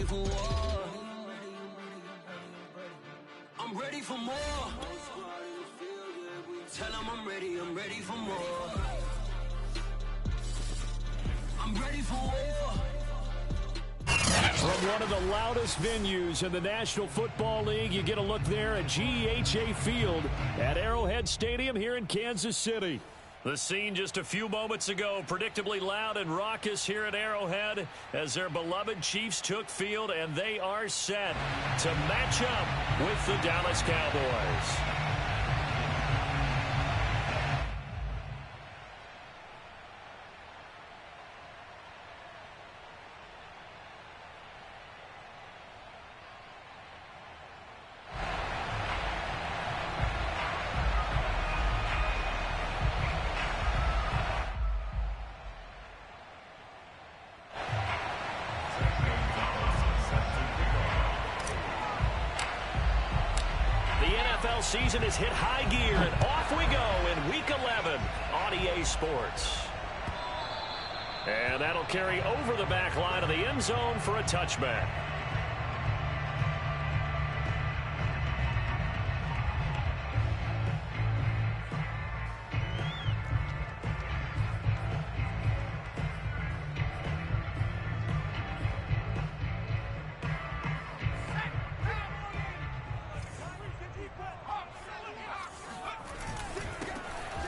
for war. I'm ready for more. Tell them I'm ready for more. I'm ready for war. From one of the loudest venues in the National Football League, you get a look there at GEHA Field at Arrowhead Stadium here in Kansas City. The scene just a few moments ago, predictably loud and raucous here at Arrowhead as their beloved Chiefs took field, and they are set to match up with the Dallas Cowboys. Season is hit high gear, and off we go in Week 11 on EA Sports. And that'll carry over the back line of the end zone for a touchback.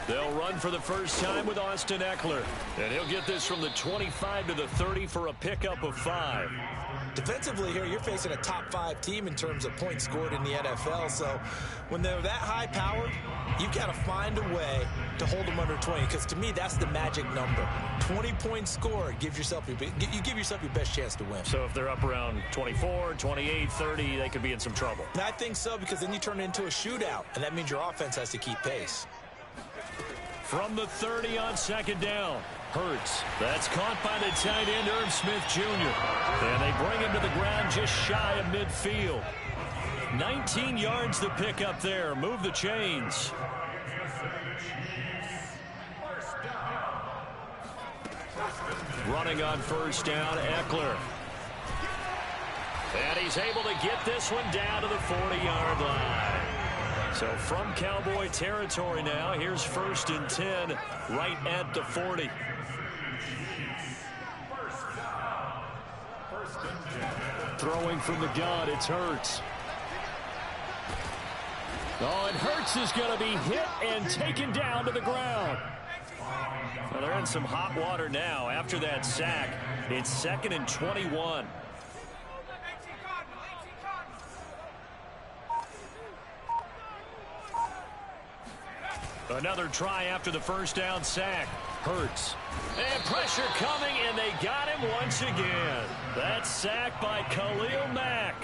They'll run for the first time with Austin Eckler. And he'll get this from the 25 to the 30 for a pickup of 5. Defensively here, you're facing a top 5 team in terms of points scored in the NFL. So when they're that high powered, you've got to find a way to hold them under 20. Because to me, that's the magic number. 20 points scored, you give yourself your best chance to win. So if they're up around 24, 28, 30, they could be in some trouble. And I think so, because then you turn it into a shootout. And that means your offense has to keep pace. From the 30 on second down. Hurts. That's caught by the tight end, Irv Smith Jr. And they bring him to the ground just shy of midfield. 19 yards to pick up there. Move the chains. Running on first down, Eckler. And he's able to get this one down to the 40-yard line. So from Cowboy territory now, here's 1st and 10 right at the 40. Throwing from the gun, it's Hurts. Oh, and Hurts is going to be hit and taken down to the ground. Well, they're in some hot water now after that sack. It's 2nd and 21. Another try after the first down sack. Hurts. And pressure coming, and they got him once again. That sack by Khalil Mack.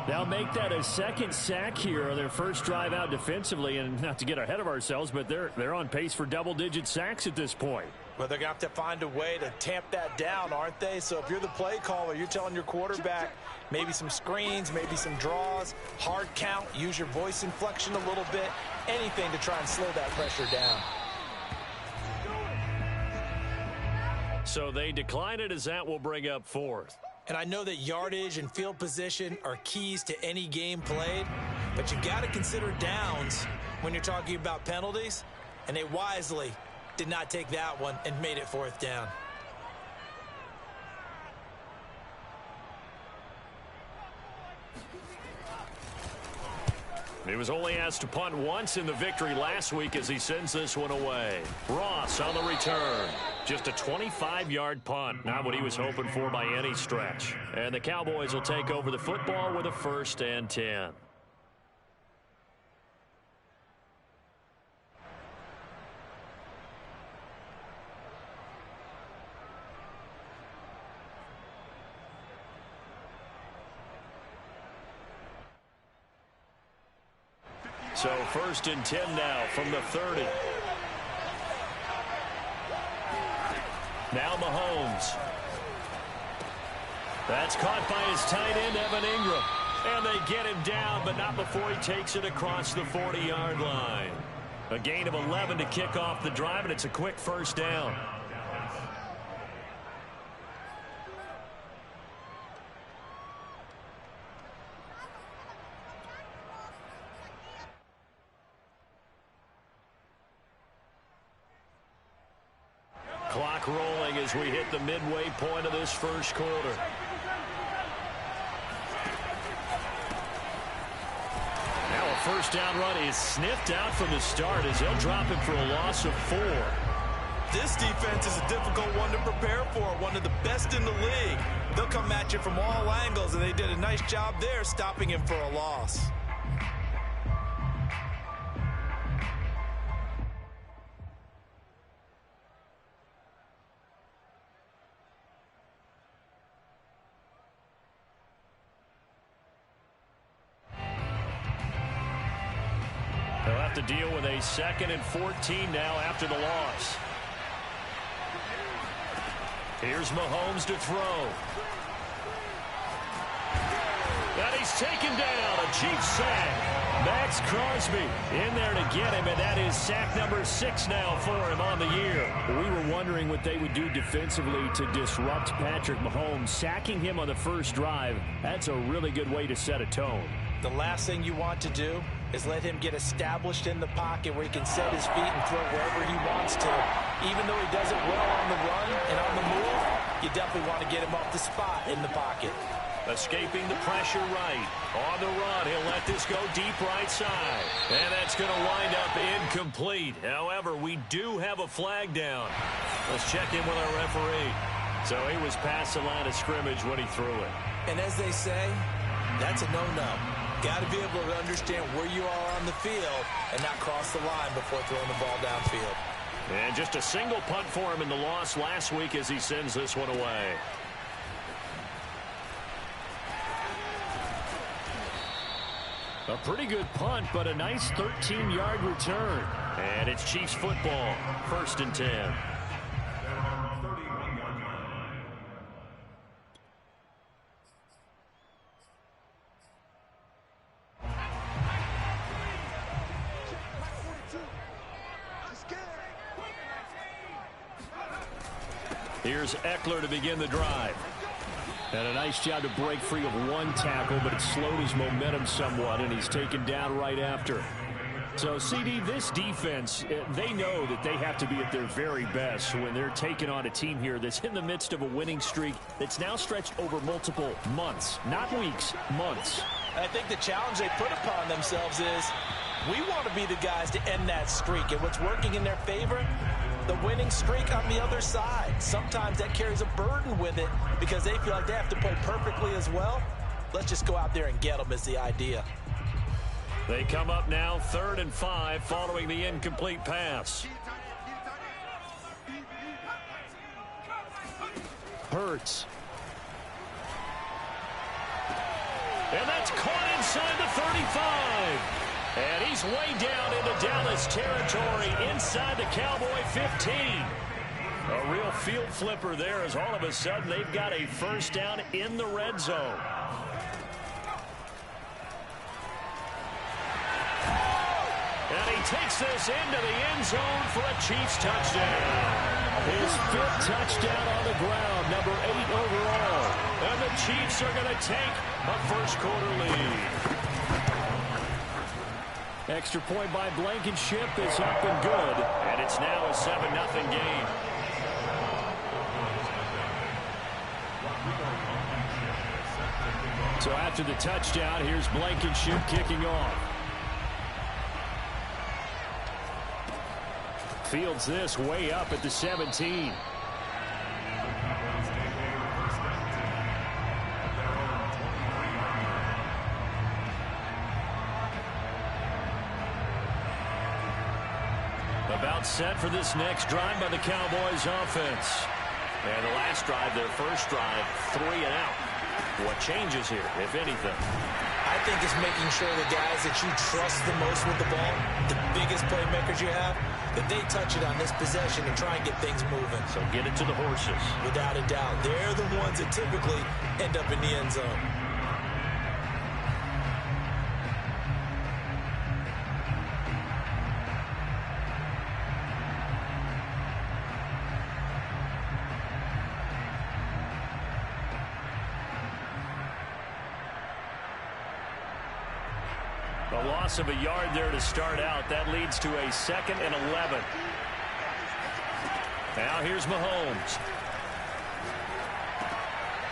They'll make that a second sack here on their first drive out defensively, and not to get ahead of ourselves, but they're on pace for double-digit sacks at this point. Well, they're going to have to find a way to tamp that down, aren't they? So if you're the play caller, you're telling your quarterback maybe some screens, maybe some draws, hard count, use your voice inflection a little bit, anything to try and slow that pressure down. So they decline it, as that will bring up 4th. And I know that yardage and field position are keys to any game played, but you've got to consider downs when you're talking about penalties, and they wisely did not take that one and made it 4th down. He was only asked to punt once in the victory last week as he sends this one away. Ross on the return. Just a 25-yard punt. Not what he was hoping for by any stretch. And the Cowboys will take over the football with a 1st and 10. So 1st and 10 now from the 30. Now Mahomes. That's caught by his tight end, Evan Ingram. And they get him down, but not before he takes it across the 40-yard line. A gain of 11 to kick off the drive, and it's a quick 1st down. clock rolling as we hit the midway point of this first quarter. Now a first down run is sniffed out from the start as they'll drop him for a loss of 4. This defense is a difficult one to prepare for, one of the best in the league. They'll come at you from all angles, and they did a nice job there stopping him for a loss. They'll have to deal with a 2nd and 14 now after the loss. Here's Mahomes to throw. And he's taken down. A Chiefs sack. Max Crosby in there to get him, and that is sack number 6 now for him on the year. We were wondering what they would do defensively to disrupt Patrick Mahomes. Sacking him on the first drive, that's a really good way to set a tone. The last thing you want to do is let him get established in the pocket where he can set his feet and throw wherever he wants to. Even though he does it well on the run and on the move, you definitely want to get him off the spot in the pocket. Escaping the pressure right. On the run, he'll let this go deep right side. And that's going to wind up incomplete. However, we do have a flag down. Let's check in with our referee. So he was past the line of scrimmage when he threw it. And as they say, that's a no-no. Got to be able to understand where you are on the field and not cross the line before throwing the ball downfield. And just a single punt for him in the loss last week as he sends this one away. A pretty good punt, but a nice 13-yard return. And it's Chiefs football, 1st and 10. Here's Eckler to begin the drive. And a nice job to break free of one tackle, but it slowed his momentum somewhat, and he's taken down right after. So, CD, this defense, they know that they have to be at their very best when they're taking on a team here that's in the midst of a winning streak that's now stretched over multiple months, not weeks, months. I think the challenge they put upon themselves is we want to be the guys to end that streak, and what's working in their favor, the winning streak on the other side. Sometimes that carries a burden with it because they feel like they have to play perfectly as well. Let's just go out there and get them is the idea. They come up now 3rd and 5 following the incomplete pass. Hurts. And that's caught inside the 35. And he's way down into Dallas territory inside the Cowboy 15. A real field flipper there as all of a sudden they've got a first down in the red zone. And he takes this into the end zone for a Chiefs touchdown. His 5th touchdown on the ground, number 8 overall. And the Chiefs are going to take a first quarter lead. Extra point by Blankenship is up and good. And it's now a 7-0 game. So after the touchdown, here's Blankenship kicking off. Fields this way up at the 17. About set for this next drive by the Cowboys offense. And the last drive, their first drive, 3 and out. What changes here, if anything? I think it's making sure the guys that you trust the most with the ball, the biggest playmakers you have, that they touch it on this possession and try and get things moving. So get it to the horses. Without a doubt. They're the ones that typically end up in the end zone. A loss of a yard there to start out. That leads to a 2nd and 11. Now here's Mahomes.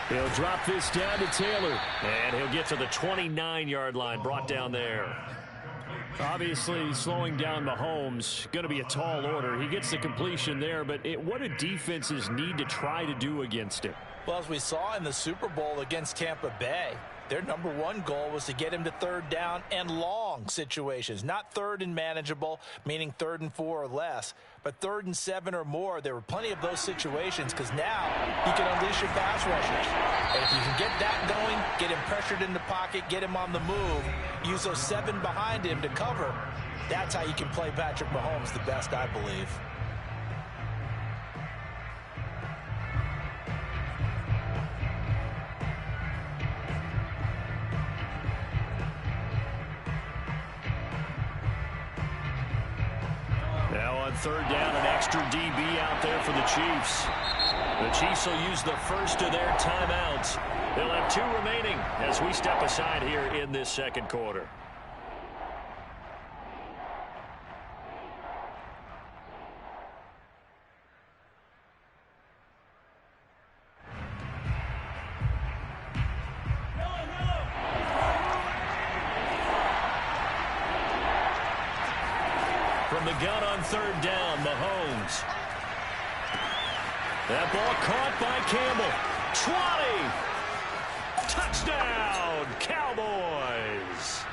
He'll drop this down to Taylor. And he'll get to the 29-yard line, brought down there. Obviously, slowing down Mahomes, going to be a tall order. He gets the completion there, but what do defenses need to try to do against it? Well, as we saw in the Super Bowl against Tampa Bay, their #1 goal was to get him to third down and long situations. Not third and manageable, meaning 3rd and 4 or less, but 3rd and 7 or more. There were plenty of those situations because now you can unleash your pass rushers. And if you can get that going, get him pressured in the pocket, get him on the move, use those 7 behind him to cover, that's how you can play Patrick Mahomes the best, I believe. Now on 3rd down, an extra DB out there for the Chiefs. The Chiefs will use the first of their timeouts. They'll have 2 remaining as we step aside here in this second quarter. From the gun on 3rd down, Mahomes. That ball caught by Campbell. 20! Touchdown, Cowboys!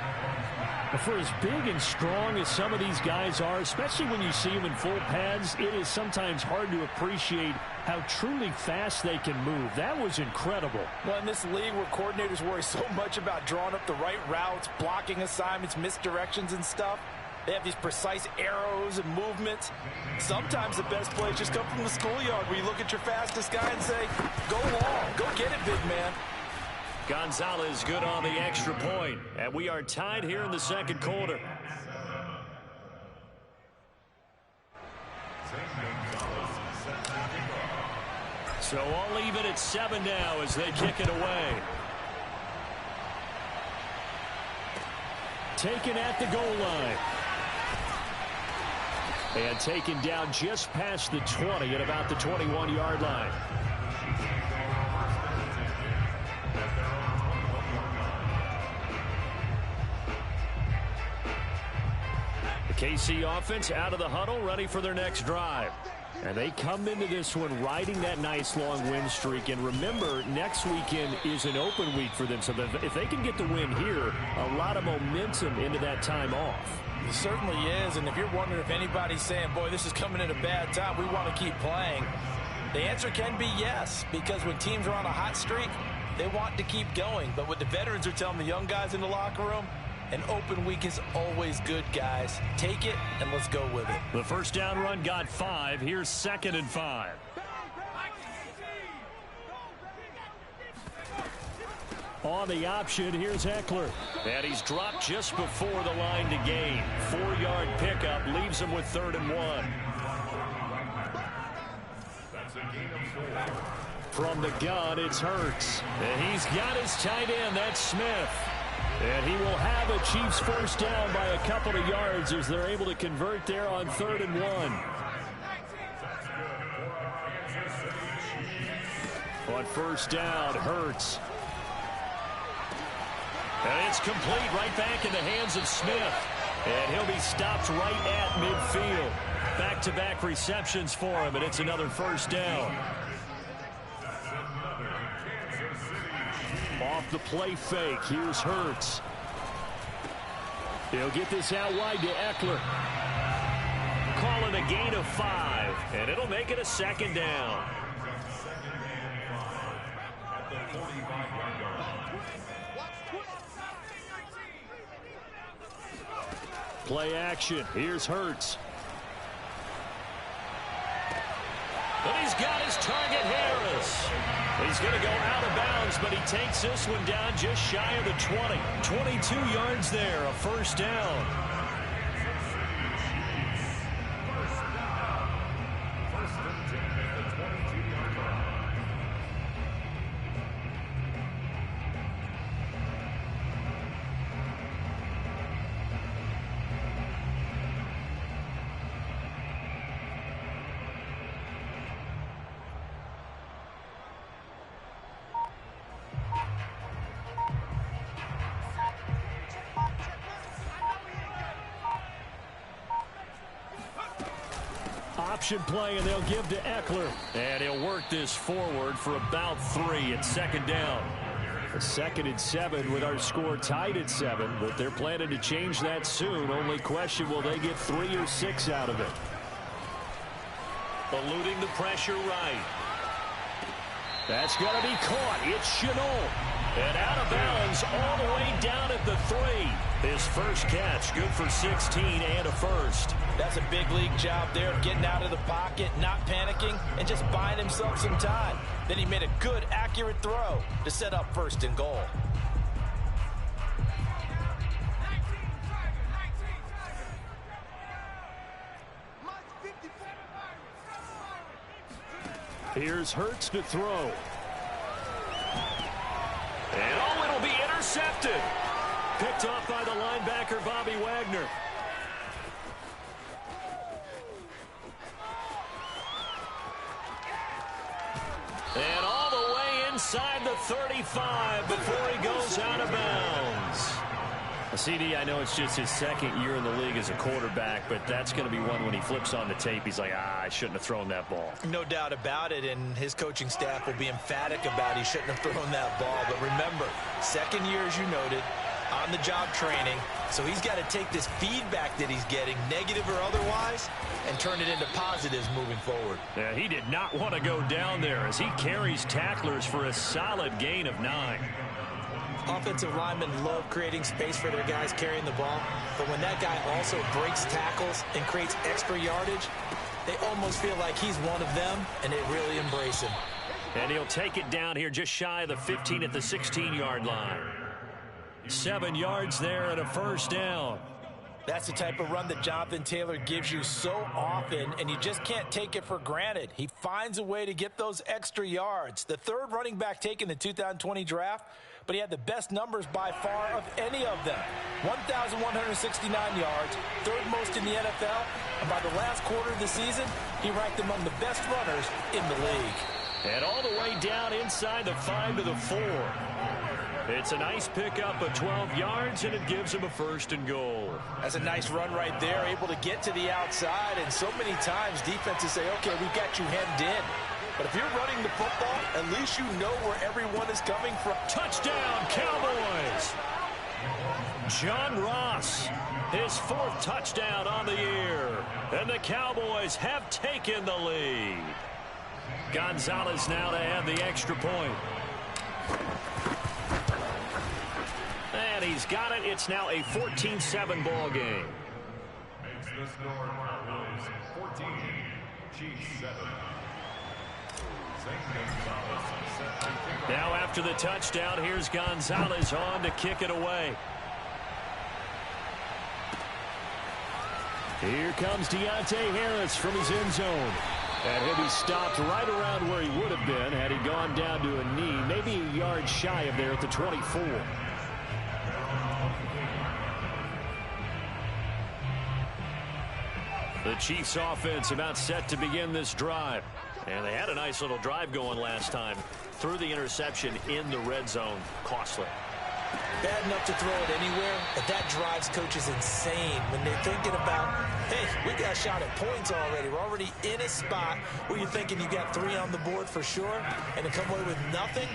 For as big and strong as some of these guys are, especially when you see them in full pads, it is sometimes hard to appreciate how truly fast they can move. That was incredible. Well, in this league where coordinators worry so much about drawing up the right routes, blocking assignments, misdirections and stuff, they have these precise arrows and movements. Sometimes the best plays just come from the schoolyard where you look at your fastest guy and say, go long, go get it, big man. Gonzalez good on the extra point, and we are tied here in the second quarter. So all even at 7 now as they kick it away. Taken at the goal line. And taken down just past the 20 at about the 21-yard line. The KC offense out of the huddle, ready for their next drive. And they come into this one riding that nice long win streak. And remember, next weekend is an open week for them. So if they can get the win here, a lot of momentum into that time off. It certainly is. And if you're wondering if anybody's saying, boy, this is coming at a bad time, we want to keep playing, the answer can be yes. Because when teams are on a hot streak, they want to keep going. But what the veterans are telling the young guys in the locker room, an open week is always good, guys. Take it, and let's go with it. The first down run got 5. Here's 2nd and 5. On the option, here's Eckler. And he's dropped just before the line to gain. 4-yard pickup leaves him with 3rd and 1. From the gun, it's Hurts. And he's got his tight end, that's Smith. And he will have a Chiefs first down by a couple of yards as they're able to convert there on 3rd and 1. On first down, Hurts. And it's complete right back in the hands of Smith. And he'll be stopped right at midfield. Back-to-back receptions for him, and it's another first down. Off the play fake, here's Hurts. He'll get this out wide to Eckler. Calling a gain of 5, and it'll make it a 2nd down. Play action, here's Hurts. And he's got his target, Harris. He's going to go out of bounds, but he takes this one down just shy of the 20. 22 yards there, a first down. option play, and they'll give to Eckler. And he'll work this forward for about 3 at second down. A 2nd and 7 with our score tied at 7, but they're planning to change that soon. Only question, will they get 3 or 6 out of it? Eluding the pressure right. That's going to be caught. It's Chenault. And out of bounds all the way down at the 3. His first catch, good for 16 and a first. That's a big league job there, getting out of the pocket, not panicking, and just buying himself some time. Then he made a good, accurate throw to set up 1st and goal. Here's Hurts to throw. And oh, it'll be intercepted. Picked off by the linebacker, Bobby Wagner. And all the way inside the 35 before he goes out of bounds. CD, I know it's just his 2nd year in the league as a quarterback, but that's going to be one when he flips on the tape, he's like, I shouldn't have thrown that ball. No doubt about it, and his coaching staff will be emphatic about he shouldn't have thrown that ball. But remember, 2nd year, as you noted, on-the-job training, so he's got to take this feedback that he's getting, negative or otherwise, and turn it into positives moving forward. Yeah, he did not want to go down there as he carries tacklers for a solid gain of 9. Offensive linemen love creating space for their guys carrying the ball, but when that guy also breaks tackles and creates extra yardage, they almost feel like he's one of them, and they really embrace him. And he'll take it down here just shy of the 15 at the 16-yard line. 7 yards there and a first down. That's the type of run that Jonathan Taylor gives you so often, and you just can't take it for granted. He finds a way to get those extra yards. The 3rd running back taken in the 2020 draft, but he had the best numbers by far of any of them. 1,169 yards, 3rd most in the NFL, and by the last quarter of the season, he ranked among the best runners in the league. And all the way down inside the 5 to the 4. It's a nice pickup of 12 yards, and it gives him a 1st and goal. That's a nice run right there, able to get to the outside, and so many times defenses say, okay, we got you hemmed in. But if you're running the football, at least you know where everyone is coming from. Touchdown, Cowboys! John Ross, his 4th touchdown on the year. And the Cowboys have taken the lead. Gonzalez now to add the extra point. And he's got it. It's now a 14-7 ball game. Makes the score Cowboys 14, Chiefs 7. Now after the touchdown, here's Gonzalez on to kick it away. Here comes Deontay Harris from his end zone. And he'll be stopped right around where he would have been had he gone down to a knee, maybe a yard shy of there at the 24. The Chiefs offense about set to begin this drive. And they had a nice little drive going last time. Threw the interception in the red zone. Costly. Bad enough to throw it anywhere, but that drives coaches insane when they're thinking about, hey, we got a shot at points already. We're already in a spot where you're thinking you got 3 on the board for sure, and to come away with nothing,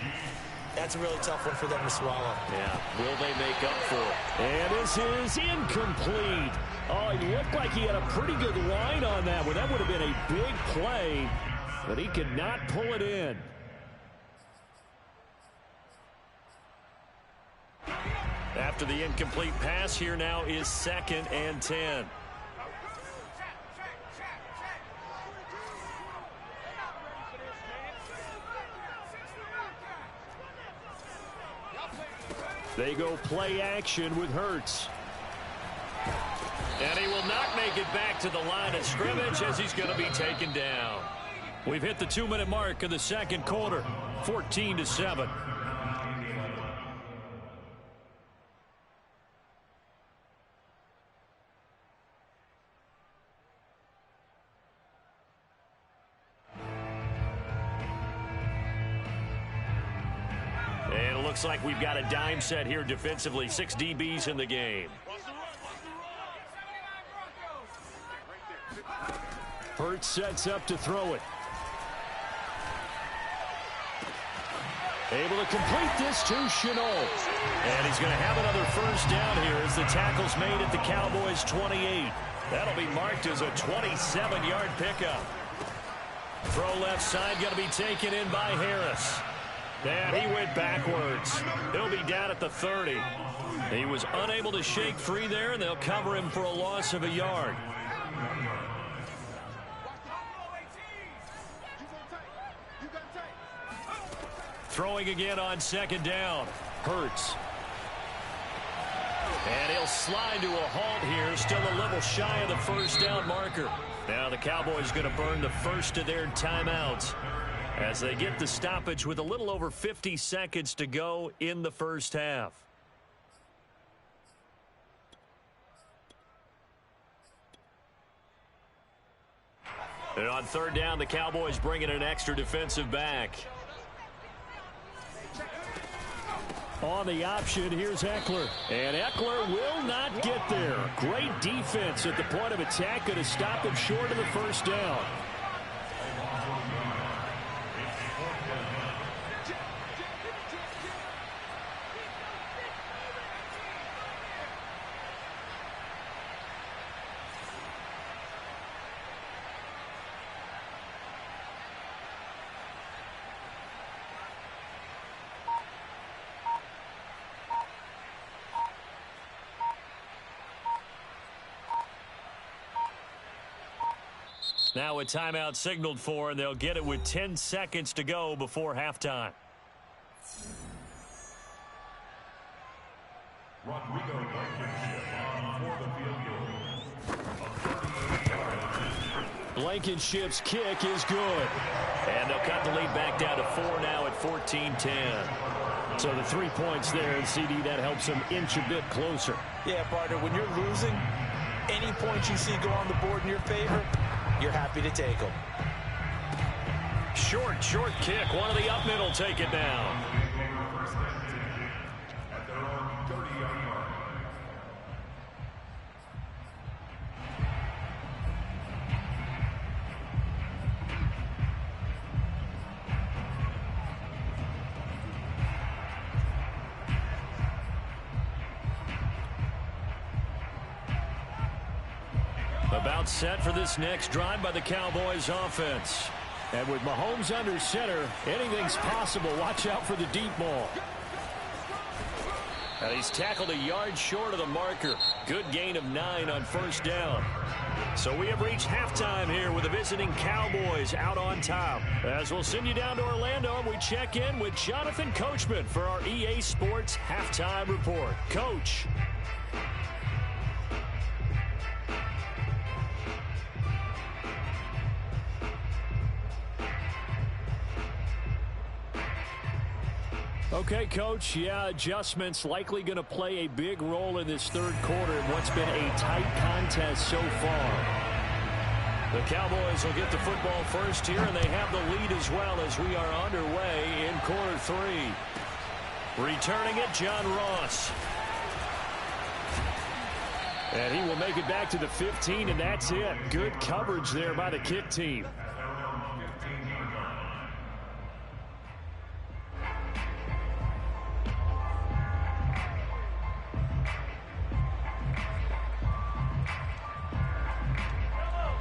that's a really tough one for them to swallow. Yeah, will they make up for it? And this is incomplete. Oh, he looked like he had a pretty good line on that one. That would have been a big play, but he could not pull it in. After the incomplete pass, here now is 2nd and 10. They go play action with Hurts. And he will not make it back to the line of scrimmage as he's going to be taken down. We've hit the 2-minute mark of the second quarter, 14-7. And it looks like we've got a dime set here defensively. 6 DBs in the game. Hurts sets up to throw it. Able to complete this to Chenault. And he's going to have another first down here as the tackle's made at the Cowboys' 28. That'll be marked as a 27-yard pickup. Throw left side going to be taken in by Harris. And he went backwards. He'll be down at the 30. He was unable to shake free there, and they'll cover him for a loss of a yard. Throwing again on second down. Hurts. And he'll slide to a halt here, still a little shy of the first down marker. Now the Cowboys going to burn the first of their timeouts as they get the stoppage with a little over 50 seconds to go in the first half. And on third down, the Cowboys bring in an extra defensive back. On the option, here's Eckler. And Eckler will not get there. Great defense at the point of attack. Going to stop him short of the first down. Now a timeout signaled for, and they'll get it with 10 seconds to go before halftime. Rodrigo Blankenship on for the field goal. Blankenship's kick is good. And they'll cut the lead back down to 4 now at 14-10. So the 3 points there, and CD, that helps them inch a bit closer. Yeah, partner, when you're losing, any points you see go on the board in your favor, you're happy to take them. Short kick. One of the up middle take it down. At their own 30-yard line. About set for this next drive by the Cowboys offense. And with Mahomes under center, anything's possible. Watch out for the deep ball. And he's tackled a yard short of the marker. Good gain of 9 on first down. So we have reached halftime here with the visiting Cowboys out on top. As we'll send you down to Orlando, and we check in with Jonathan Coachman for our EA Sports Halftime Report. Coach. Okay, Coach, yeah, adjustments likely going to play a big role in this third quarter in what's been a tight contest so far. The Cowboys will get the football first here, and they have the lead as well as we are underway in quarter 3. Returning it, John Ross. And he will make it back to the 15, and that's it. Good coverage there by the kick team.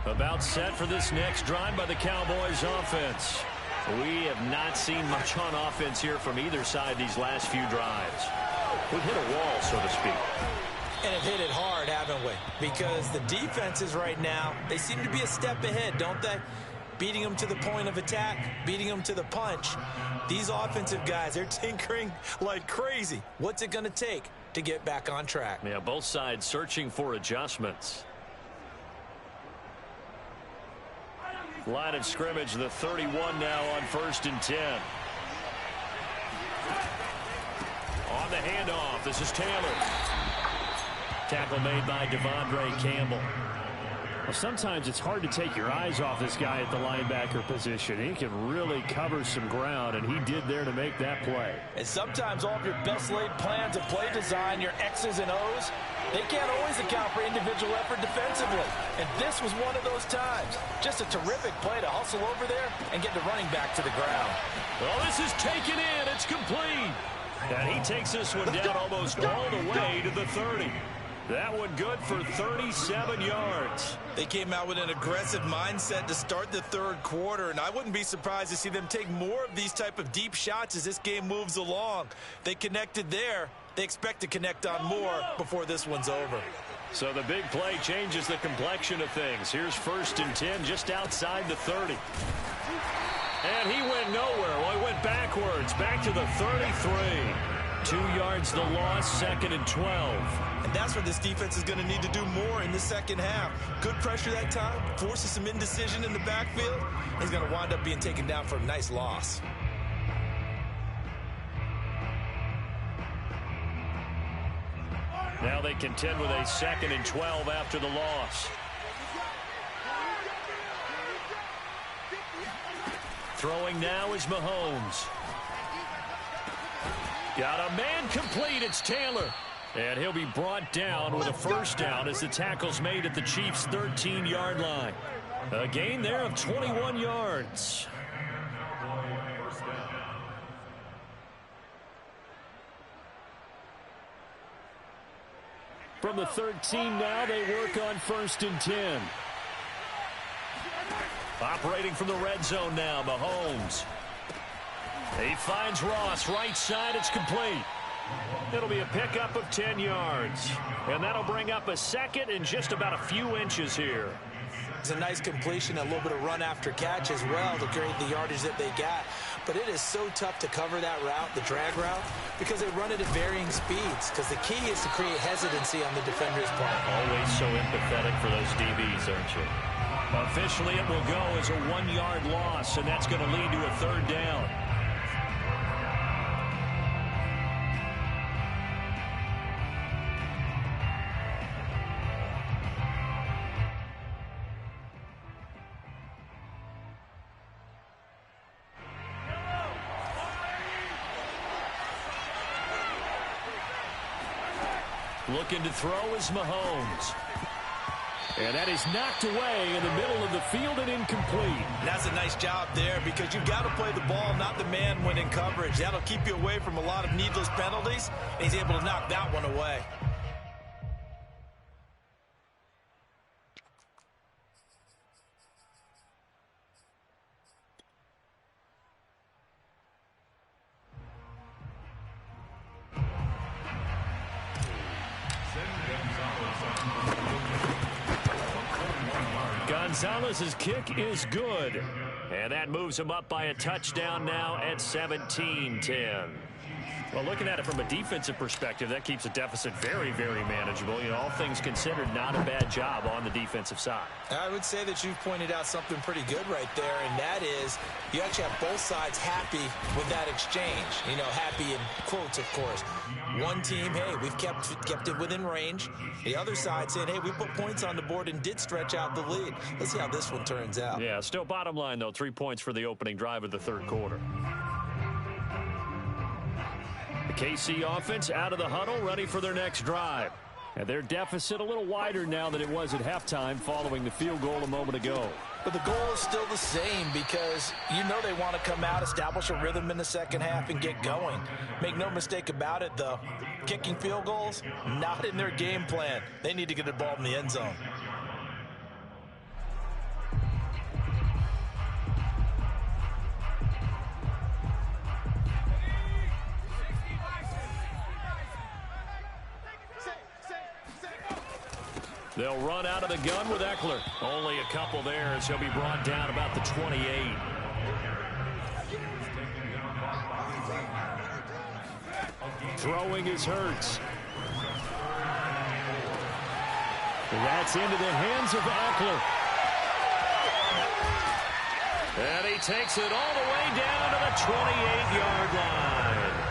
About set for this next drive by the Cowboys offense. We have not seen much on offense here from either side these last few drives. We've hit a wall, so to speak. And have hit it hard, haven't we? Because the defenses right now, they seem to be a step ahead, don't they? Beating them to the point of attack, beating them to the punch. These offensive guys, they're tinkering like crazy. What's it going to take to get back on track? Yeah, both sides searching for adjustments. Line of scrimmage, the 31 now on 1st and 10. On the handoff, this is Taylor. Tackle made by Devondre Campbell. Well, sometimes it's hard to take your eyes off this guy at the linebacker position. He can really cover some ground, and he did there to make that play. And sometimes all of your best laid plans of play design, your X's and O's, They can't always account for individual effort defensively, and this was one of those times. Just a terrific play to hustle over there and get the running back to the ground. Well, this is taken in. It's complete. And he takes this one down almost all the way to the 30. That one good for 37 yards. They came out with an aggressive mindset to start the third quarter, and I wouldn't be surprised to see them take more of these type of deep shots as this game moves along. They connected there. They expect to connect on more before this one's over. So the big play changes the complexion of things. Here's 1st and 10 just outside the 30. And he went nowhere. Well, he went backwards, back to the 33. 2 yards the loss, 2nd and 12. And that's where this defense is going to need to do more in the second half. Good pressure that time, forces some indecision in the backfield. He's going to wind up being taken down for a nice loss. Now they contend with a 2nd and 12 after the loss. Throwing now is Mahomes. Got a man complete. It's Taylor. And he'll be brought down with a 1st down as the tackle's made at the Chiefs' 13-yard line. A gain there of 21 yards. From the 13 now, they work on 1st and 10. Operating from the red zone now, Mahomes. He finds Ross, right side, it's complete. It'll be a pickup of 10 yards. And that'll bring up a 2nd and just about a few inches here. It's a nice completion, a little bit of run after catch as well to create the yardage that they got. But it is so tough to cover that route, the drag route, because they run it at varying speeds. Because the key is to create hesitancy on the defender's part. Always so empathetic for those DBs, aren't you? Officially, it will go as a 1-yard loss, and that's going to lead to a 3rd down. Looking to throw is Mahomes. And that is knocked away in the middle of the field and incomplete. And that's a nice job there because you've got to play the ball, not the man when in coverage. That'll keep you away from a lot of needless penalties. And he's able to knock that one away. Gonzalez's kick is good. And that moves him up by a touchdown now at 17-10. Well, looking at it from a defensive perspective, that keeps the deficit very, very manageable. You know, all things considered, not a bad job on the defensive side. I would say that you've pointed out something pretty good right there, and that is you actually have both sides happy with that exchange. You know, happy in quotes, of course. One team, hey, we've kept it within range. The other side saying, hey, we put points on the board and did stretch out the lead. Let's see how this one turns out. Yeah, still bottom line, though, 3 points for the opening drive of the third quarter. The KC offense out of the huddle, ready for their next drive. And their deficit a little wider now than it was at halftime following the field goal a moment ago. But the goal is still the same because you know they want to come out, establish a rhythm in the second half, and get going. Make no mistake about it, though. Kicking field goals, not in their game plan. They need to get the ball in the end zone. They'll run out of the gun with Eckler. Only a couple there as he'll be brought down about the 28. Throwing is Hurts. That's into the hands of Eckler. And he takes it all the way down to the 28-yard line.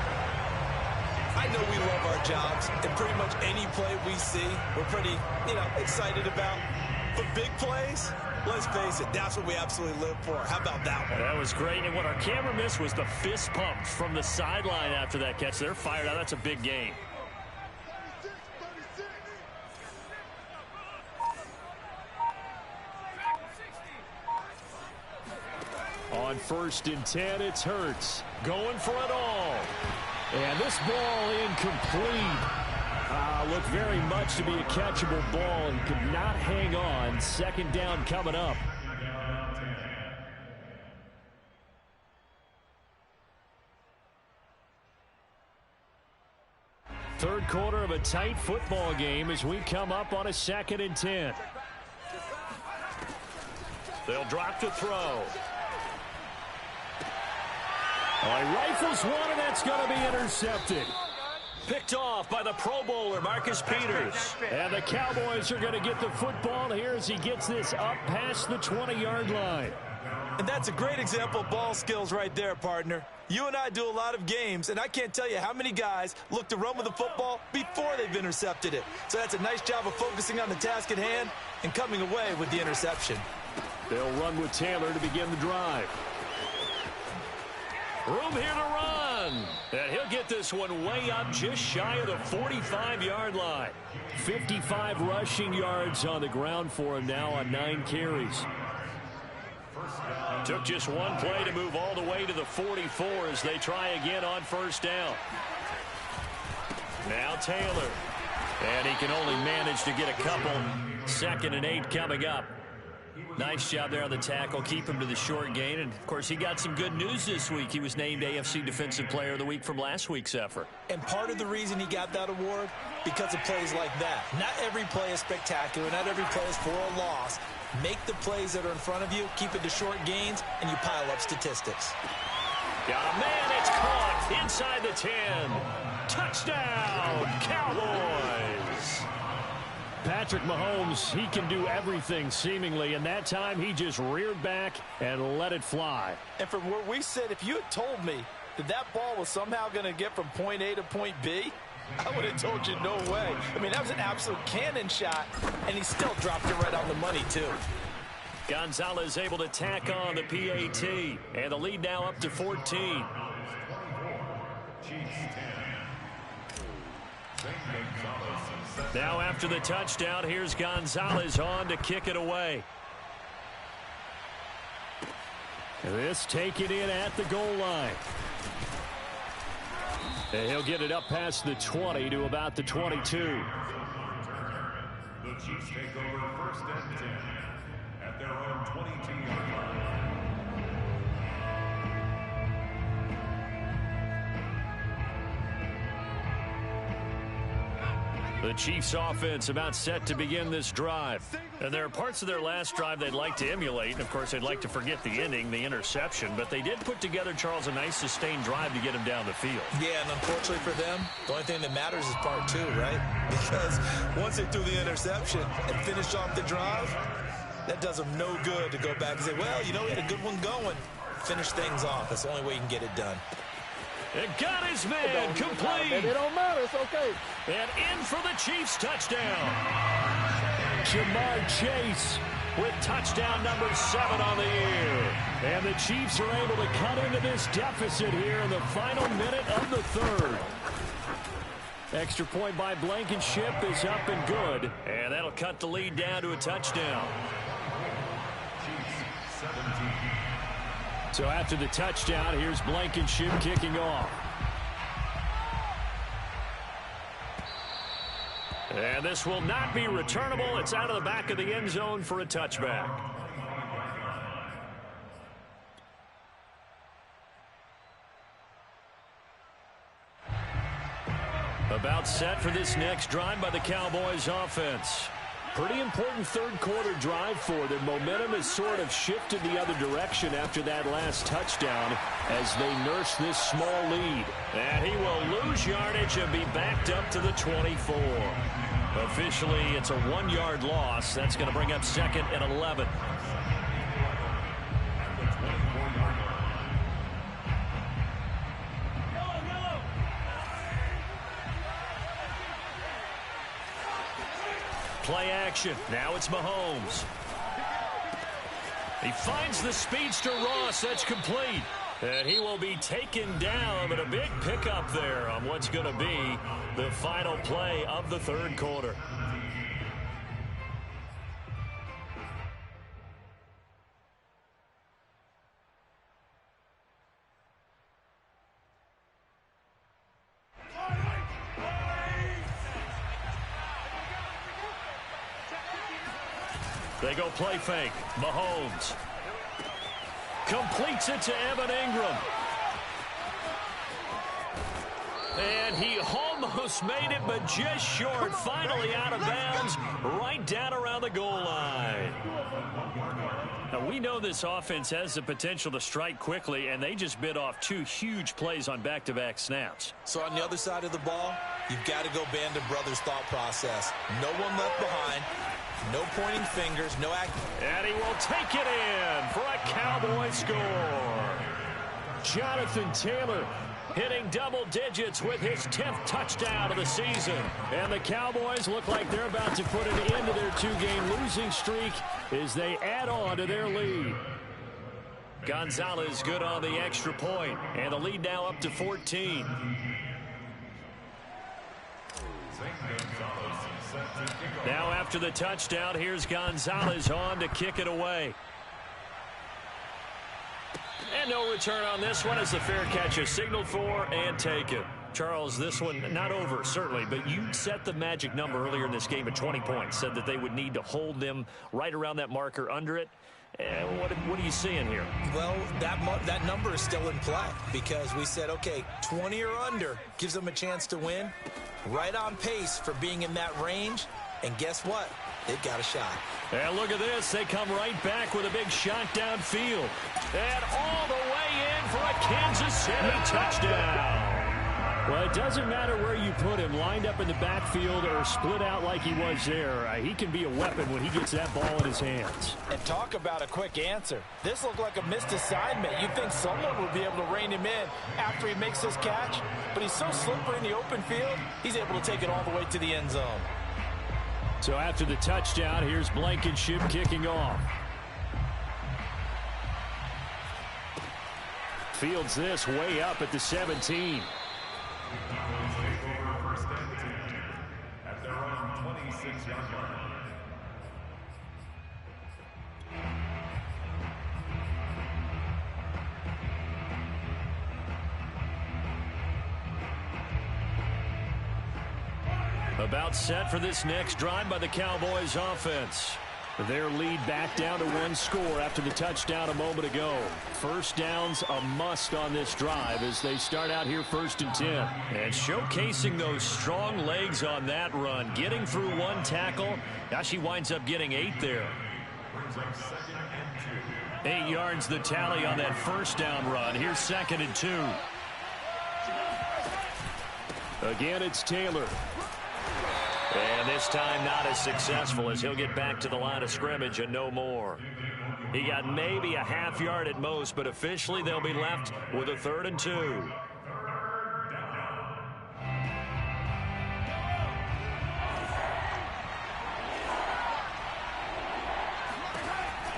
I know we love our jobs, and pretty much any play we see, we're pretty, excited about. But big plays, let's face it, that's what we absolutely live for. How about that one? That was great, and what our camera missed was the fist pump from the sideline after that catch. They're fired out. That's a big game. on 1st and 10. It's Hurts going for it all. And this ball incomplete. Looked very much to be a catchable ball and could not hang on. 2nd down coming up. Third quarter of a tight football game as we come up on a 2nd and 10. They'll drop to throw. Oh, he rifles one, and that's going to be intercepted. Picked off by the Pro Bowler, Marcus Peters. And the Cowboys are going to get the football here as he gets this up past the 20-yard line. And that's a great example of ball skills right there, partner. You and I do a lot of games, and I can't tell you how many guys look to run with the football before they've intercepted it. So that's a nice job of focusing on the task at hand and coming away with the interception. They'll run with Taylor to begin the drive. Room here to run. And he'll get this one way up just shy of the 45-yard line. 55 rushing yards on the ground for him now on 9 carries. Took just one play to move all the way to the 44 as they try again on 1st down. Now Taylor. And he can only manage to get a couple. 2nd and 8 coming up. Nice job there on the tackle. Keep him to the short gain. And, of course, he got some good news this week. He was named AFC Defensive Player of the Week from last week's effort. And part of the reason he got that award, because of plays like that. Not every play is spectacular. Not every play is for a loss. Make the plays that are in front of you, keep it to short gains, and you pile up statistics. Got a man, it's caught inside the 10. Touchdown, Cowboys. Patrick Mahomes, he can do everything seemingly, and that time he just reared back and let it fly. And from where we sit, if you had told me that that ball was somehow going to get from point A to point B, I would have told you no way. I mean, that was an absolute cannon shot, and he still dropped it right on the money, too. Gonzalez able to tack on the PAT, and the lead now up to 14. Now after the touchdown, here's Gonzalez on to kick it away. This taken in at the goal line. And he'll get it up past the 20 to about the 22. The Chiefs take over 1st and 10 at their own 22-yard line. The Chiefs offense about set to begin this drive. And there are parts of their last drive they'd like to emulate. And, of course, they'd like to forget the ending, the interception. But they did put together, Charles, a nice sustained drive to get him down the field. Yeah, and unfortunately for them, the only thing that matters is part 2, right? Because once they threw the interception and finished off the drive, that does them no good to go back and say, well, you know, we had a good one going. Finish things off. That's the only way you can get it done. And got his man complete. It don't matter. It's okay. And in for the Chiefs touchdown. Jamar Chase with touchdown number 7 on the year. And the Chiefs are able to cut into this deficit here in the final minute of the 3rd. Extra point by Blankenship is up and good. And that'll cut the lead down to a touchdown. Chiefs 17. So after the touchdown, here's Blankenship kicking off. And this will not be returnable. It's out of the back of the end zone for a touchback. About set for this next drive by the Cowboys offense. Pretty important third quarter drive for them. Momentum has sort of shifted the other direction after that last touchdown as they nurse this small lead. And he will lose yardage and be backed up to the 24. Officially, it's a 1-yard loss. That's going to bring up 2nd and 11. Play action. Now it's Mahomes. He finds the speedster Ross. That's complete. And he will be taken down, but a big pickup there on what's going to be the final play of the third quarter. They go play fake. Mahomes completes it to Evan Ingram. And he almost made it, but just short. Finally out of bounds, right down around the goal line. Now, we know this offense has the potential to strike quickly, and they just bit off 2 huge plays on back-to-back snaps. So on the other side of the ball, you've got to go Band of Brothers thought process. No one left behind. No pointing fingers. No act. And he will take it in for a Cowboy score. Jonathan Taylor hitting double digits with his 10th touchdown of the season. And the Cowboys look like they're about to put an end to their 2-game losing streak as they add on to their lead. Gonzalez good on the extra point, and the lead now up to 14. Now after the touchdown, here's Gonzalez on to kick it away. And no return on this one as the fair catch is signaled for and taken. Charles, this one not over, certainly, but you set the magic number earlier in this game at 20 points, said that they would need to hold them right around that marker under it. What are you seeing here? Well, that number is still in play because we said, okay, 20 or under gives them a chance to win. Right on pace for being in that range. And guess what? They've got a shot. And look at this. They come right back with a big shot downfield. And all the way in for a Kansas City touchdown. Well, it doesn't matter where you put him, lined up in the backfield or split out like he was there. He can be a weapon when he gets that ball in his hands. And talk about a quick answer. This looked like a missed assignment. You'd think someone would be able to rein him in after he makes this catch. But he's so slippery in the open field, he's able to take it all the way to the end zone. So after the touchdown, here's Blankenship kicking off. Fields this way up at the 17. First and 10 at their own 26-yard line. About set for this next drive by the Cowboys offense. Their lead back down to 1 score after the touchdown a moment ago. First down's a must on this drive as they start out here 1st and 10. And showcasing those strong legs on that run. Getting through 1 tackle. Now she winds up getting 8 there. 8 yards the tally on that first down run. Here's 2nd and 2. Again, it's Taylor. And this time not as successful as he'll get back to the line of scrimmage and no more. He got maybe a half yard at most, but officially they'll be left with a 3rd and 2.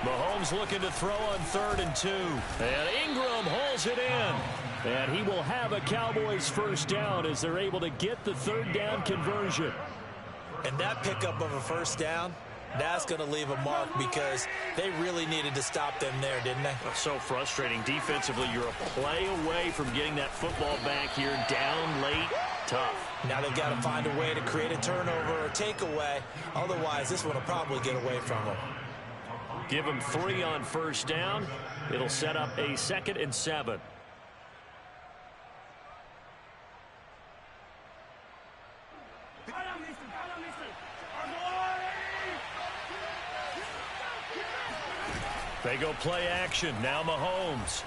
Mahomes looking to throw on 3rd and 2. And Ingram holds it in. And he will have a Cowboys first down as they're able to get the 3rd down conversion. And that pickup of a first down, that's going to leave a mark because they really needed to stop them there, didn't they? So frustrating. Defensively, you're a play away from getting that football back here down late. Tough. Now they've got to find a way to create a turnover or takeaway. Otherwise, this one will probably get away from them. Give them 3 on first down. It'll set up a 2nd and 7. They go play action. Now Mahomes.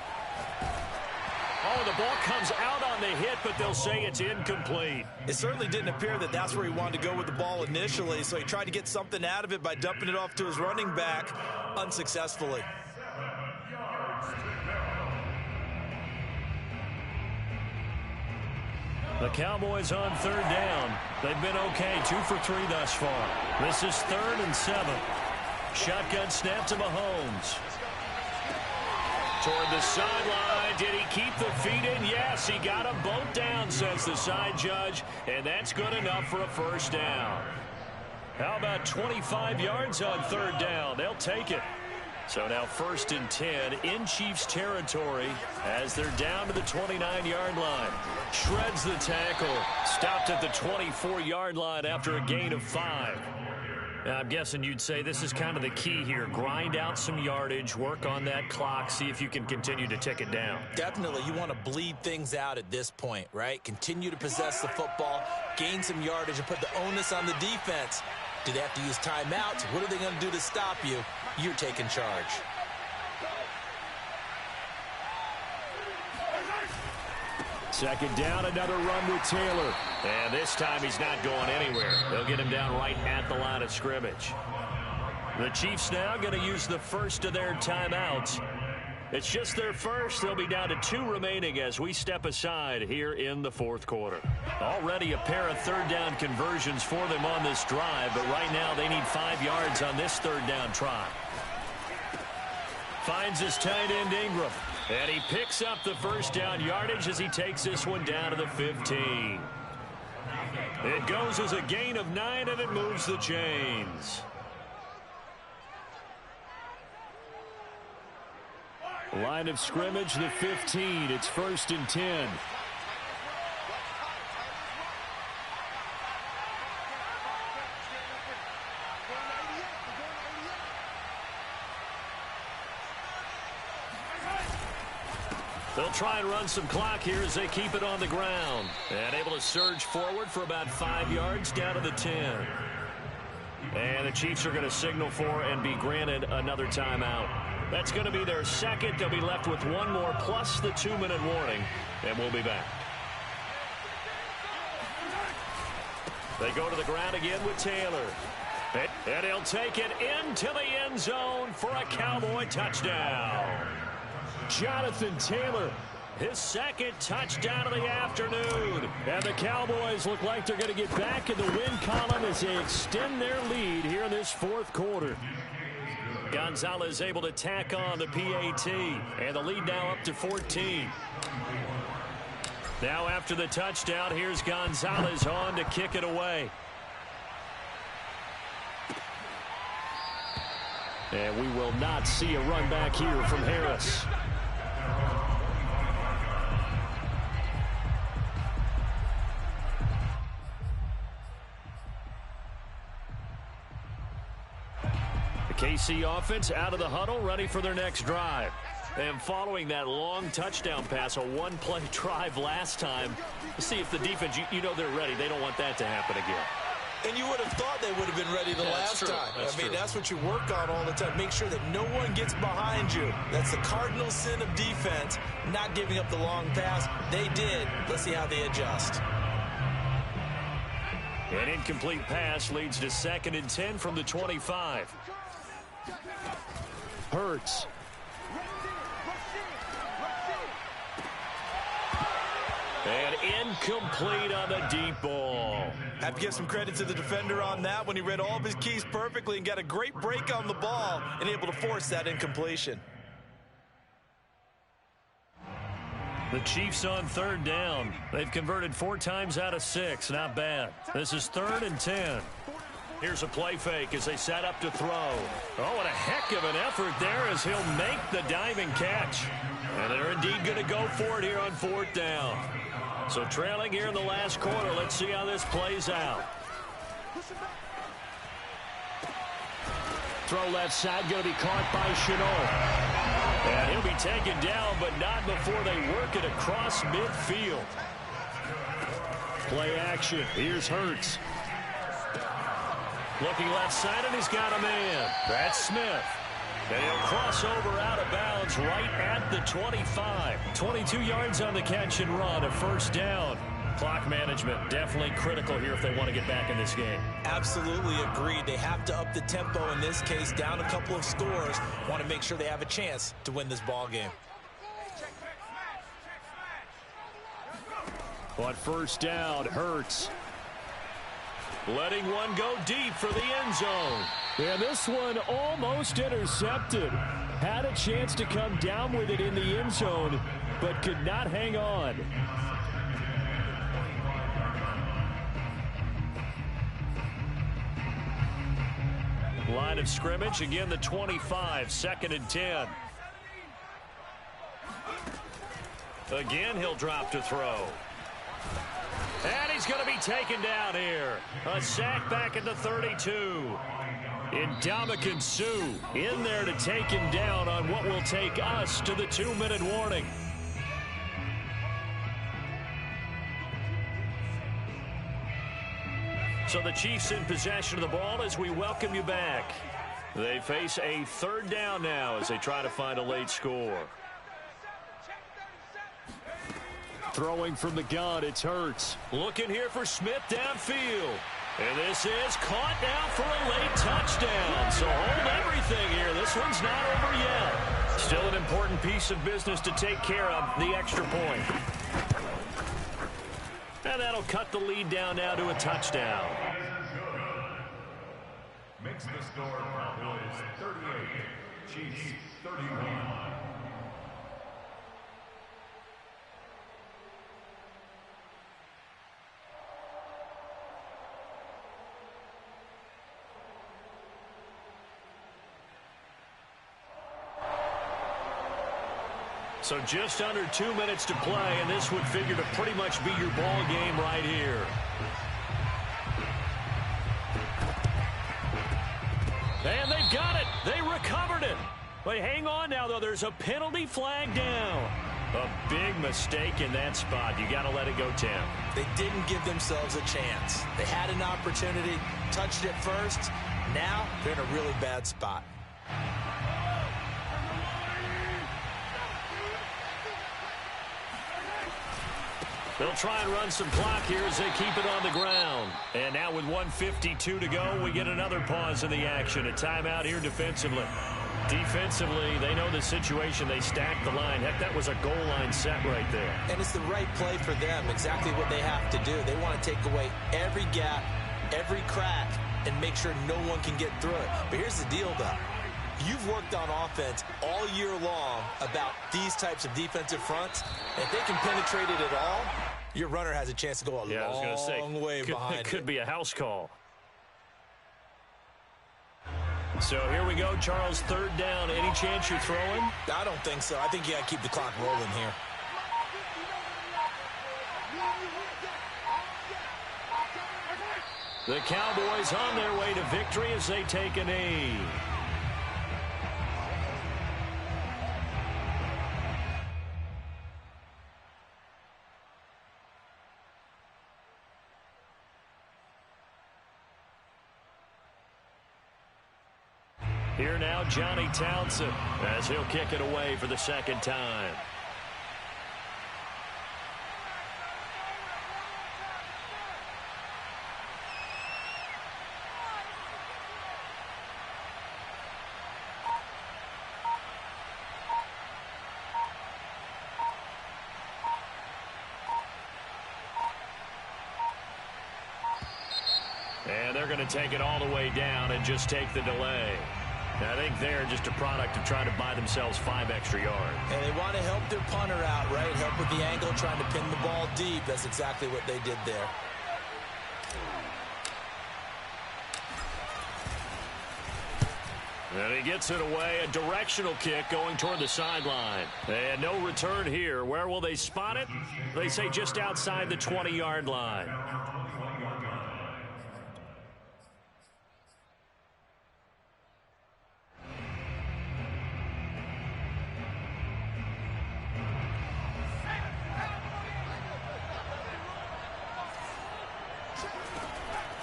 Oh, the ball comes out on the hit, but they'll say it's incomplete. It certainly didn't appear that that's where he wanted to go with the ball initially, so he tried to get something out of it by dumping it off to his running back unsuccessfully. The Cowboys on 3rd down. They've been okay, 2 for 3 thus far. This is 3rd and 7. Shotgun snap to Mahomes. Toward the sideline. Did he keep the feet in? Yes, he got them both down, says the side judge, and that's good enough for a first down. How about 25 yards on 3rd down? They'll take it. So now 1st and 10 in Chiefs territory as they're down to the 29-yard line. Shreds the tackle. Stopped at the 24-yard line after a gain of 5. I'm guessing you'd say this is kind of the key here. Grind out some yardage, work on that clock, see if you can continue to tick it down. Definitely, you want to bleed things out at this point, right? Continue to possess the football, gain some yardage, and put the onus on the defense. Do they have to use timeouts? What are they going to do to stop you? You're taking charge. Second down, another run with Taylor. And this time he's not going anywhere. They'll get him down right at the line of scrimmage. The Chiefs now going to use the first of their timeouts. It's just their first. They'll be down to 2 remaining as we step aside here in the fourth quarter. Already a pair of third down conversions for them on this drive, but right now they need 5 yards on this third down try. Finds his tight end Ingram. And he picks up the first down yardage as he takes this one down to the 15. It goes as a gain of 9, and it moves the chains. Line of scrimmage, the 15. It's 1st and 10. They'll try and run some clock here as they keep it on the ground. And able to surge forward for about 5 yards down to the 10. And the Chiefs are going to signal for and be granted another timeout. That's going to be their second. They'll be left with 1 more plus the 2-minute warning. And we'll be back. They go to the ground again with Taylor. And he'll take it into the end zone for a Cowboy touchdown. Jonathan Taylor, his second touchdown of the afternoon. And the Cowboys look like they're going to get back in the win column as they extend their lead here in this fourth quarter. Gonzalez able to tack on the PAT, and the lead now up to 14. Now after the touchdown, here's Gonzalez on to kick it away. And we will not see a run back here from Harris. KC offense out of the huddle, ready for their next drive. And following that long touchdown pass, a one-play drive last time, let's see if the defense, you know they're ready. They don't want that to happen again. And you would have thought they would have been ready the last time. I mean, that's what you work on all the time. Make sure that no one gets behind you. That's the cardinal sin of defense, not giving up the long pass. They did. Let's see how they adjust. An incomplete pass leads to 2nd and 10 from the 25. Hurts. And incomplete on the deep ball. Have to give some credit to the defender on that when he read all of his keys perfectly and got a great break on the ball and able to force that incompletion. The Chiefs on 3rd down. They've converted 4 times out of 6. Not bad. This is 3rd and 10. Here's a play fake as they set up to throw. Oh, and a heck of an effort there as he'll make the diving catch. And they're indeed going to go for it here on 4th down. So trailing here in the last quarter. Let's see how this plays out. Throw left side, going to be caught by Shenault. And he'll be taken down, but not before they work it across midfield. Play action. Here's Hurts. Looking left side, and he's got a man. That's Smith. And he'll cross over out of bounds right at the 25. 22 yards on the catch and run, a 1st down. Clock management definitely critical here if they want to get back in this game. Absolutely agreed. They have to up the tempo in this case, down a couple of scores. Want to make sure they have a chance to win this ball game. On 1st down, Hurts. Letting one go deep for the end zone. And this one almost intercepted. Had a chance to come down with it in the end zone, but could not hang on. Line of scrimmage, again the 25, 2nd and 10. Again, he'll drop to throw. And he's going to be taken down here. A sack back at the 32. Ndamukong Suh in there to take him down on what will take us to the 2-minute warning. So the Chiefs in possession of the ball as we welcome you back. They face a 3rd down now as they try to find a late score. Throwing from the gun, it's Hurts. Looking here for Smith downfield. And this is caught now for a late touchdown. So hold everything here. This one's not over yet. Still an important piece of business to take care of, the extra point. And that'll cut the lead down now to a touchdown. Makes the score Cowboys 38, Chiefs 31. So just under 2 minutes to play, and this would figure to pretty much be your ball game right here. And they've got it. They recovered it. But hang on now, though. There's a penalty flag down. A big mistake in that spot. You got to let it go, Tim. They didn't give themselves a chance. They had an opportunity, touched it first. Now they're in a really bad spot. They'll try and run some clock here as they keep it on the ground. And now with 1:52 to go, we get another pause in the action. A timeout here defensively. Defensively, they know the situation. They stack the line. Heck, that was a goal line set right there. And it's the right play for them, exactly what they have to do. They want to take away every gap, every crack, and make sure no one can get through it. But here's the deal, though. You've worked on offense all year long about these types of defensive fronts. If they can penetrate it at all, your runner has a chance to go a long way behind it. Could be a house call. So here we go, Charles, 3rd down. Any chance you're throwing? I don't think so. I think you got to keep the clock rolling here. The Cowboys on their way to victory as they take a knee. Here now, Johnny Townsend, as he'll kick it away for the 2nd time. And they're going to take it all the way down and just take the delay. I think they're just a product of trying to buy themselves 5 extra yards. And they want to help their punter out, right? Help with the angle, trying to pin the ball deep. That's exactly what they did there. And he gets it away. A directional kick going toward the sideline. And no return here. Where will they spot it? They say just outside the 20-yard line.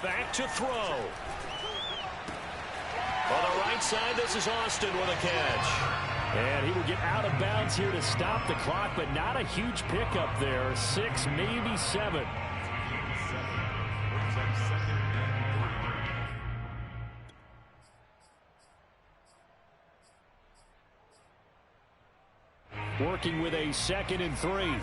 Back to throw. On the right side, this is Austin with a catch. And he will get out of bounds here to stop the clock, but not a huge pickup there. 6, maybe 7. Working with a 2nd and 3.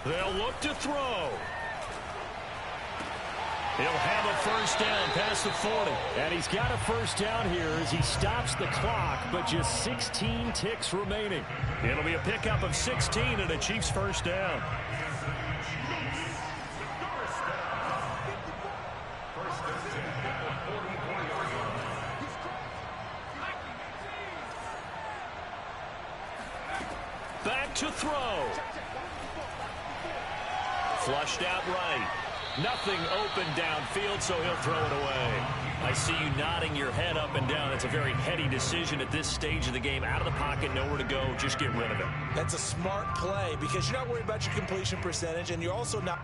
They'll look to throw. He'll have a 1st down past the 40. And he's got a 1st down here as he stops the clock, but just 16 ticks remaining. It'll be a pickup of 16 and a Chiefs 1st down. back to throw. Flushed out right. Nothing open downfield, so he'll throw it away. I see you nodding your head up and down. That's a very heady decision at this stage of the game. Out of the pocket, nowhere to go. Just get rid of it. That's a smart play because you're not worried about your completion percentage, and you're also not...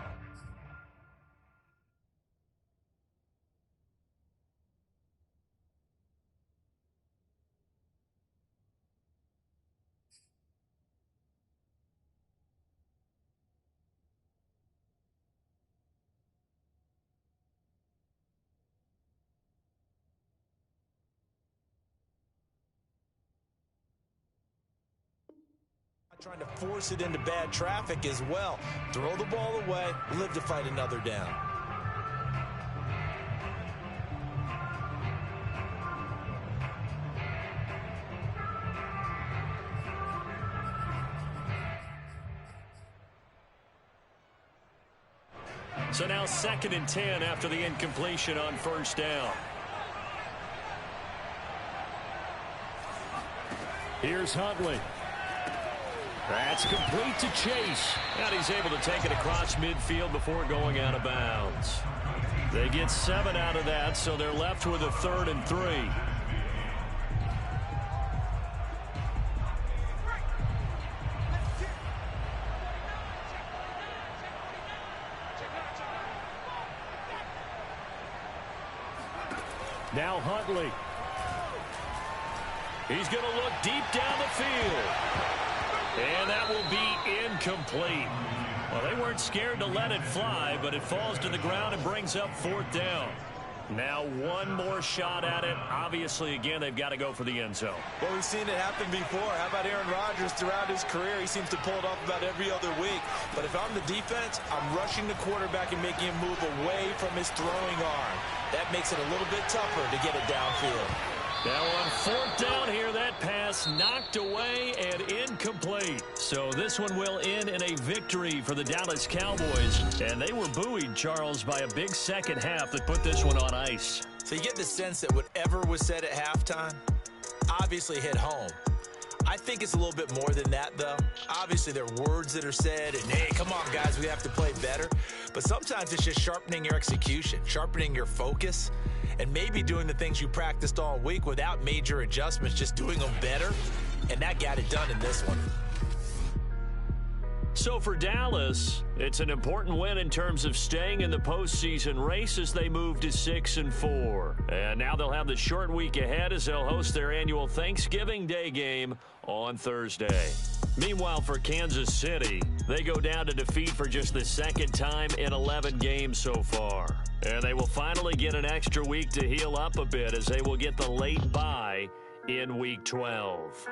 trying to force it into bad traffic as well. Throw the ball away, live to fight another down. So now 2nd and 10 after the incompletion on first down. Here's Huntley. That's complete to Chase. And he's able to take it across midfield before going out of bounds. They get 7 out of that, so they're left with a 3rd and 3. Now Huntley. He's going to look deep down the field. And that will be incomplete. Well, they weren't scared to let it fly, but it falls to the ground and brings up 4th down. Now one more shot at it. Obviously, again, they've got to go for the end zone. Well, we've seen it happen before. How about Aaron Rodgers throughout his career? He seems to pull it off about every other week. But if I'm the defense, I'm rushing the quarterback and making him move away from his throwing arm. That makes it a little bit tougher to get it downfield. Now on 4th down here, that pass knocked away and incomplete. So this one will end in a victory for the Dallas Cowboys. And they were buoyed, Charles, by a big second half that put this one on ice. So you get the sense that whatever was said at halftime obviously hit home. I think it's a little bit more than that, though. Obviously, there are words that are said, and, hey, come on, guys, we have to play better. But sometimes it's just sharpening your execution, sharpening your focus, and maybe doing the things you practiced all week without major adjustments, just doing them better. And that got it done in this one. So for Dallas, it's an important win in terms of staying in the postseason race as they move to 6-4. And now they'll have the short week ahead as they'll host their annual Thanksgiving Day game on Thursday. Meanwhile, for Kansas City, they go down to defeat for just the 2nd time in 11 games so far. And they will finally get an extra week to heal up a bit as they will get the late bye in Week 12.